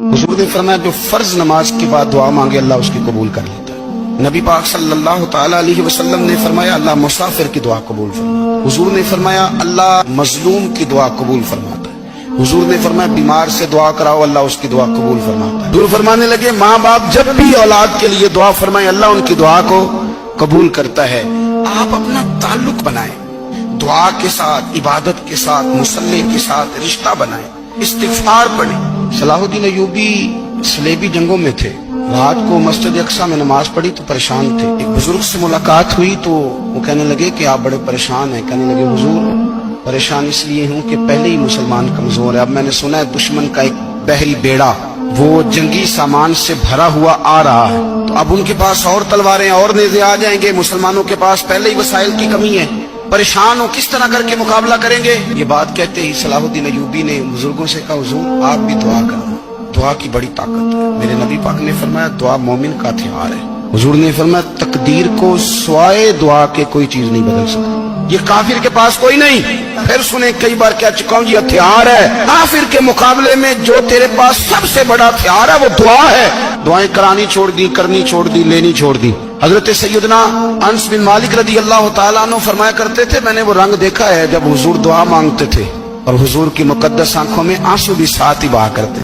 हुजूर ने फरमाया जो फर्ज नमाज के बाद दुआ मांगे अल्लाह उसकी कबूल कर लेता है। नबी पाक सल्लल्लाहु ताला अलैहि वसल्लम ने फरमाया अल्लाह मुसाफिर की दुआ कबूल फरमाता है। हुजूर ने फरमाया अल्लाह मजलूम की दुआ कबूल फरमाता है। हुजूर ने फरमाया बीमार से दुआ कराओ अल्लाह उसकी दुआ कबूल फरमाता है। हुजूर फरमाने लगे माँ बाप जब भी औलाद के लिए दुआ फरमाए अल्लाह उनकी दुआ को कबूल करता है। आप अपना ताल्लुक बनाएं दुआ के साथ, इबादत के साथ, मुसल्ले के साथ रिश्ता बनाएं, इस्तिगफार पढ़ें। सलाहुद्दीन अय्यूबी सलेबी जंगों में थे। रात को मस्जिद अक्सा में नमाज पढ़ी तो परेशान थे। एक बुजुर्ग से मुलाकात हुई तो वो कहने लगे कि आप बड़े परेशान हैं। कहने लगे हुजूर परेशान इसलिए हूँ कि पहले ही मुसलमान कमजोर है। अब मैंने सुना है दुश्मन का एक बहरी बेड़ा वो जंगी सामान से भरा हुआ आ रहा है, तो अब उनके पास और तलवारें और नेज़े आ जाएंगे। मुसलमानों के पास पहले ही वसाइल की कमी है, परेशान हो, किस तरह करके मुकाबला करेंगे। ये बात कहते ही सलाहुद्दीन अय्यूबी ने बुजुर्गों से कहा हुजूर आप भी दुआ करना, दुआ की बड़ी ताकत है। मेरे नबी पाक ने फरमाया दुआ मोमिन का हथियार है। हुजूर ने फरमाया तकदीर को सिवाय दुआ के कोई चीज नहीं बदल सकती। ये काफिर के पास कोई नहीं। फिर सुने कई बार कह चुका हूं ये हथियार है। काफिर के मुकाबले में जो तेरे पास सबसे बड़ा हथियार है वो दुआ है। दुआएं करानी छोड़ दी, करनी छोड़ दी, लेनी छोड़ दी। हजरत सैयदना अनस बिन मालिक रदी अल्लाह तआला अन्हु फरमाया करते थे मैंने वो रंग देखा है जब हुजूर दुआ मांगते थे और हुजूर की मुकद्दस आंखों में आंसू भी साथ ही बहा करते।